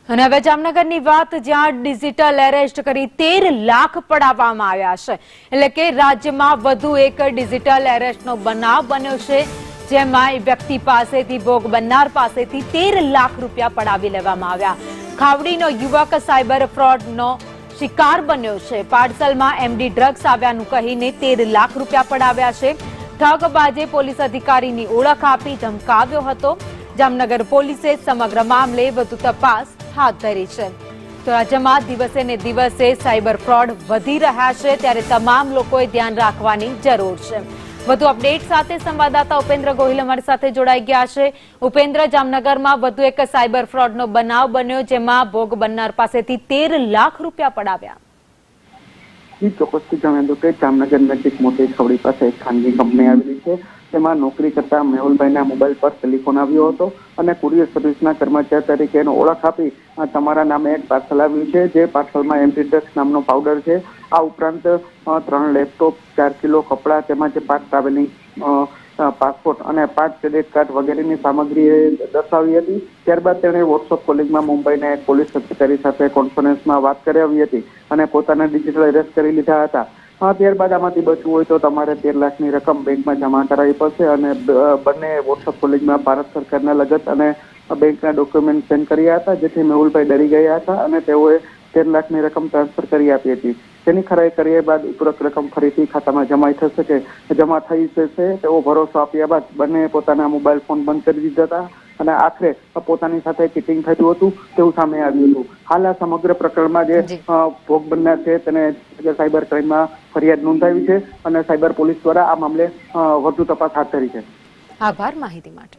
અને હવે જામનગરની વાત, જ્યાં ડિજિટલ એરેસ્ટ કરી 13 લાખ પડાવવામાં આવ્યા છે। એટલે કે રાજ્યમાં વધુ એક ડિજિટલ એરેસ્ટનો બનાવ બન્યો છે, જેમાં વ્યક્તિ પાસેથી ભોગ બનનાર પાસેથી 13 લાખ રૂપિયા પડાવી લેવામાં આવ્યા। ખાવડીનો યુવક સાયબર ફ્રોડનો શિકાર બન્યો છે। પાર્સલમાં એમડી ડ્રગ્સ આવ્યાનું કહીને 13 લાખ રૂપિયા પડાવ્યા છે। ઠગબાજે પોલીસ અધિકારીની ઓળખ આપી ધમકાવ્યો હતો। જામનગર પોલીસે સમગ્ર મામલે વધુ તપાસ હાથ ધરી છે। તો રાજ્યમાં દિવસે ને દિવસે સાયબર ફ્રોડ વધી રહ્યા છે, ત્યારે તમામ લોકોએ ધ્યાન રાખવાની જરૂર છે। વધુ અપડેટ સાથે સંવાદદાતા ઉપેન્દ્ર ગોહિલ અમારી સાથે જોડાઈ ગયા છે। ઉપેન્દ્ર, જામનગરમાં વધુ એક સાયબર ફ્રોડનો બનાવ બન્યો, જેમાં ભોગ બનનાર પાસેથી 13 લાખ રૂપિયા પડાવ્યા। ચોક્કસથી જણાવી દઉં કે જામનગર નજીક મોટી ખવડી પાસે એક ખાનગી કંપની આવેલી છે। તેમાં નોકરી કરતા મેહુલભાઈના મોબાઈલ પર ટેલિફોન આવ્યો હતો અને કુરિયર સર્વિસના કર્મચારી તરીકે એનો ઓળખ આપી તમારા નામે એક પાર્સલ આવ્યું છે, જે પાર્સલમાં એમડી ડ્રગ્સ નામનો પાવડર છે। આ ઉપરાંત 3 લેપટોપ, 4 કિલો કપડાં, તેમજ 5 ટ્રાવેલિંગ પાસપોર્ટ અને 5 ક્રેડિટ કાર્ડ વગેરેની સામગ્રી દર્શાવી હતી। ત્યારબાદ તેણે વોટ્સઅપ કોલિંગમાં મુંબઈના એક પોલીસ અધિકારી સાથે કોન્ફરન્સમાં વાત કરાવી હતી અને પોતાના ડિજિટલ એરેસ્ટ કરી લીધા હતા। ત્યારબાદ આમાંથી બચવું હોય તો તમારે 13 લાખની રકમ બેંકમાં જમા કરાવવી પડશે અને બંને વોટ્સઅપ કોલિંગમાં ભારત સરકારના લગત અને બેંકના ડોક્યુમેન્ટ સેન્ડ કર્યા હતા, જેથી મેહુલભાઈ ડરી ગયા હતા અને તેઓએ 13 લાખની રકમ ટ્રાન્સફર કરી આપી હતી। તેની ખરાઈ કર્યા બાદ ઉપરોક્ત રકમ ફરીથી ખાતામાં જમા થઈ જશે તેવો ભરોસો આપ્યા બાદ બંને પોતાના મોબાઈલ ફોન બંધ કરી દીધા હતા અને આખરે પોતાની સાથે ચીટિંગ થયું હતું તેવું સામે આવ્યું હતું। હાલ આ સમગ્ર પ્રકરણમાં જે ભોગ બનનાર છે તેને સાયબર ક્રાઇમમાં ફરિયાદ નોંધાવી છે અને સાયબર પોલીસ દ્વારા આ મામલે વધુ તપાસ હાથ ધરી છે। આભાર માહિતી માટે।